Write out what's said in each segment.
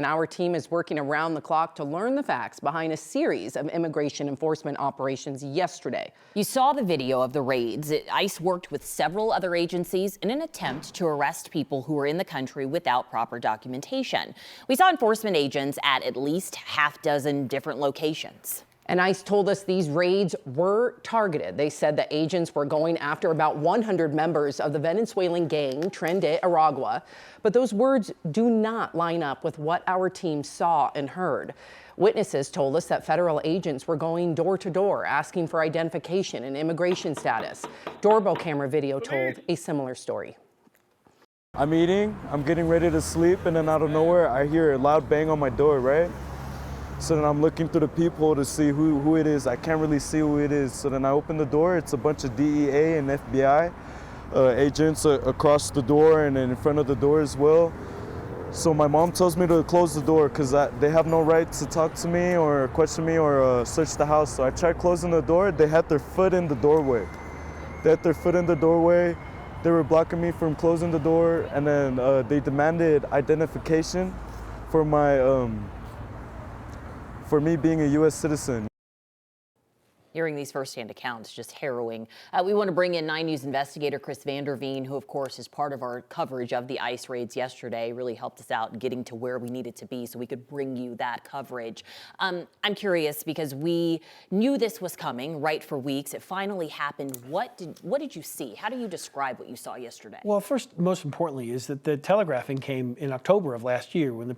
And our team is working around the clock to learn the facts behind a series of immigration enforcement operations yesterday. You saw the video of the raids. ICE worked with several other agencies in an attempt to arrest people who were in the country without proper documentation. We saw enforcement agents at least half dozen different locations. And ICE told us these raids were targeted. They said the agents were going after about 100 members of the Venezuelan gang Tren de Aragua. But those words do not line up with what our team saw and heard. Witnesses told us that federal agents were going door to door asking for identification and immigration status. Doorbell camera video told a similar story. I'm eating, I'm getting ready to sleep, and then out of nowhere, I hear a loud bang on my door, right? So then I'm looking through the peephole to see who it is. I can't really see who it is. So then I open the door. It's a bunch of DEA and FBI agents across the door and then in front of the door as well. So my mom tells me to close the door because they have no right to talk to me or question me or search the house. So I tried closing the door. They had their foot in the doorway. They had their foot in the doorway. They were blocking me from closing the door, and then they demanded identification for my for me being a U.S. citizen. Hearing these firsthand accounts, just harrowing. We want to bring in 9 News investigator Chris Vanderveen, who, of course, is part of our coverage of the ICE raids yesterday, really helped us out getting to where we needed to be so we could bring you that coverage. I'm curious because we knew this was coming, right, for weeks. It finally happened. What did you see? How do you describe what you saw yesterday? Well, first, most importantly, is that the telegraphing came in October of last year when the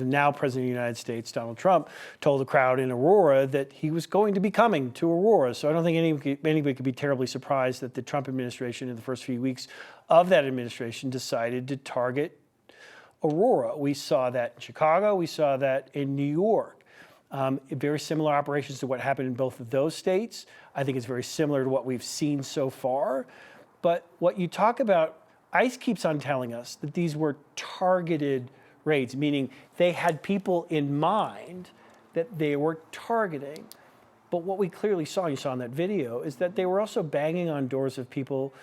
now president of the United States, Donald Trump, told the crowd in Aurora that he was going to be coming to Aurora. So I don't think anybody could be terribly surprised that the Trump administration in the first few weeks of that administration decided to target Aurora. We saw that in Chicago. We saw that in New York. Very similar operations to what happened in both of those states. I think it's very similar to what we've seen so far. But what you talk about, ICE keeps on telling us that these were targeted raids, meaning they had people in mind that they were targeting. But what we clearly saw, you saw in that video, is that they were also banging on doors of people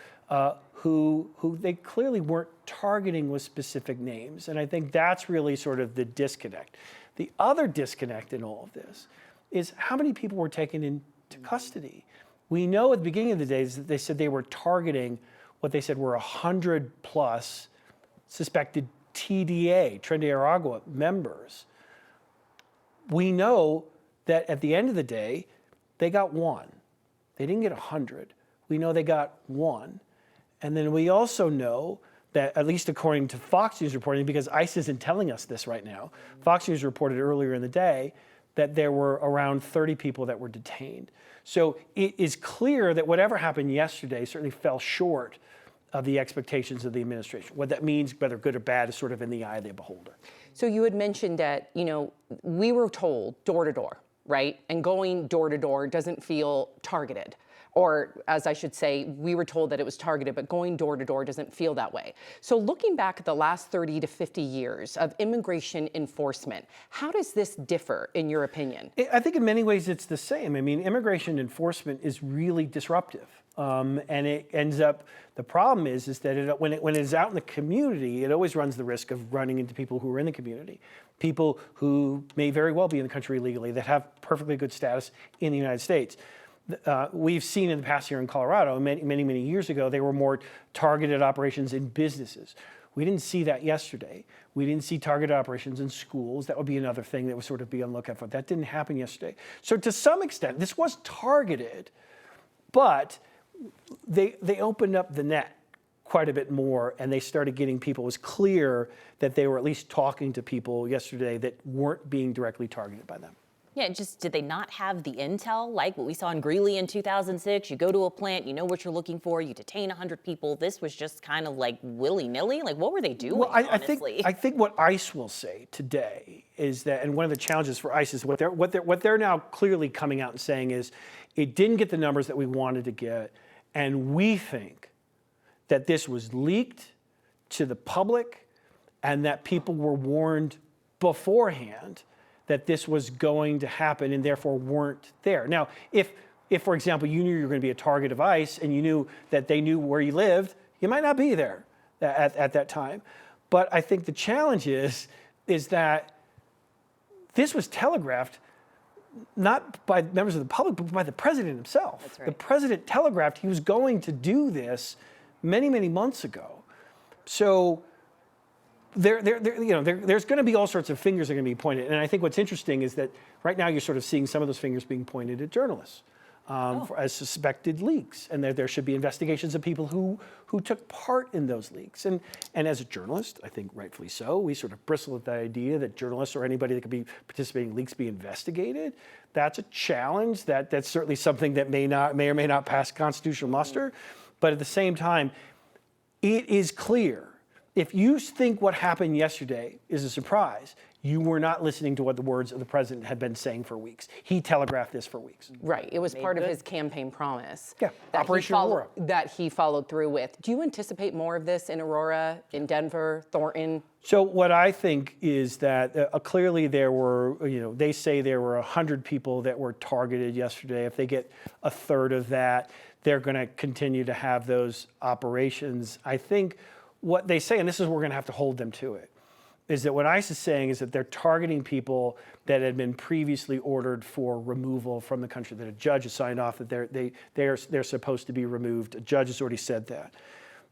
who they clearly weren't targeting with specific names. And I think that's really sort of the disconnect. The other disconnect in all of this is how many people were taken into custody. We know at the beginning of the days that they said they were targeting what they said were 100 plus suspected TDA, Tren de Aragua members. We know that at the end of the day, they got 1. They didn't get 100. We know they got 1. And then we also know that, at least according to Fox News reporting, because ICE isn't telling us this right now, Fox News reported earlier in the day that there were around 30 people that were detained. So it is clear that whatever happened yesterday certainly fell short of the expectations of the administration. What that means, whether good or bad, is sort of in the eye of the beholder. So you had mentioned that, we were told door to door, right? And going door to door doesn't feel targeted. Or, as I should say, we were told that it was targeted, but going door to door doesn't feel that way. So looking back at the last 30 to 50 years of immigration enforcement, how does this differ, in your opinion? I think in many ways it's the same. I mean, immigration enforcement is really disruptive. And it ends up, the problem is that when it is out in the community, it always runs the risk of running into people who are in the community. People who may very well be in the country illegally that have perfectly good status in the United States. We've seen in the past here in Colorado, many years ago, they were more targeted operations in businesses. We didn't see that yesterday. We didn't see targeted operations in schools. That would be another thing that would sort of be on the lookout for. That didn't happen yesterday. So to some extent, this was targeted, but they opened up the net quite a bit more, and they started getting people. It was clear that they were at least talking to people yesterday that weren't being directly targeted by them. Yeah, just did they not have the intel like what we saw in Greeley in 2006? You go to a plant, you know what you're looking for, you detain 100 people. This was just kind of like willy-nilly. Like, what were they doing, well, honestly? I think what ICE will say today is that, and one of the challenges for ICE is what they're now clearly coming out and saying is, it didn't get the numbers that we wanted to get, and we think that this was leaked to the public and that people were warned beforehand that this was going to happen and therefore weren't there. Now, if for example, you knew you were going to be a target of ICE and you knew that they knew where you lived, you might not be there at that time. But I think the challenge is that This was telegraphed not by members of the public, but by the president himself. That's right. The president telegraphed he was going to do this many, many months ago. So there's going to be all sorts of fingers that are going to be pointed. And I think what's interesting is that right now you're sort of seeing some of those fingers being pointed at journalists as suspected leaks. And there should be investigations of people who took part in those leaks. And as a journalist, I think rightfully so, we sort of bristle at the idea that journalists or anybody that could be participating in leaks be investigated. That's a challenge. That's certainly something that may or may not pass constitutional muster. But at the same time, it is clear, if you think what happened yesterday is a surprise, you were not listening to what the words of the president had been saying for weeks. He telegraphed this for weeks. Right. It was part of his campaign promise. Yeah. Operation Aurora. That he followed through with. Do you anticipate more of this in Aurora, in Denver, Thornton? So what I think is that clearly there were, they say there were 100 people that were targeted yesterday. If they get a third of that, they're going to continue to have those operations. I think what they say, and this is where we're going to have to hold them to it, is that what ICE is saying is that they're targeting people that had been previously ordered for removal from the country, that a judge has signed off that they're supposed to be removed. A judge has already said that.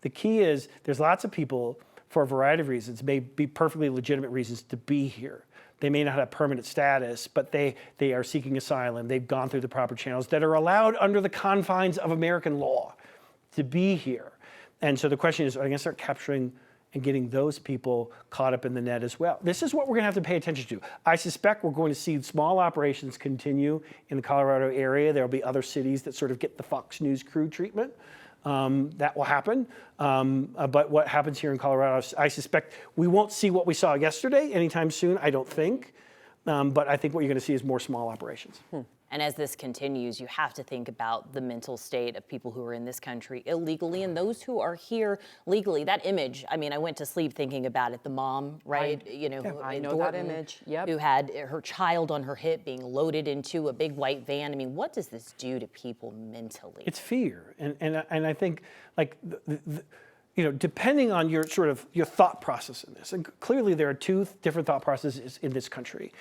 The key is there's lots of people, for a variety of reasons, may be perfectly legitimate reasons to be here. They may not have permanent status, but they are seeking asylum. They've gone through the proper channels that are allowed under the confines of American law to be here. And so the question is, are they going to start capturing and getting those people caught up in the net as well? This is what we're going to have to pay attention to. I suspect we're going to see small operations continue in the Colorado area. There will be other cities that sort of get the Fox News crew treatment. That will happen. But what happens here in Colorado, I suspect we won't see what we saw yesterday anytime soon, I don't think. But I think what you're going to see is more small operations. And as this continues, you have to think about the mental state of people who are in this country illegally and those who are here legally. That image, I mean, I went to sleep thinking about it. The mom, right? I know that image. Yep. Who had her child on her hip being loaded into a big white van. I mean, what does this do to people mentally? It's fear. And I think, like, depending on your your thought process in this, and clearly there are two different thought processes in this country.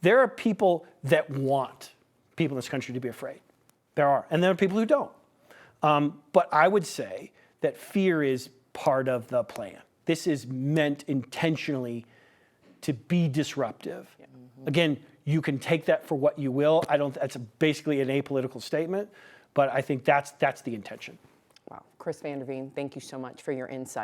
There are people that want people in this country to be afraid. There are. And there are people who don't. But I would say that fear is part of the plan. This is meant intentionally to be disruptive. Yeah. Again, you can take that for what you will. That's basically an apolitical statement, but I think that's the intention. Wow. Chris Vanderveen, thank you so much for your insight.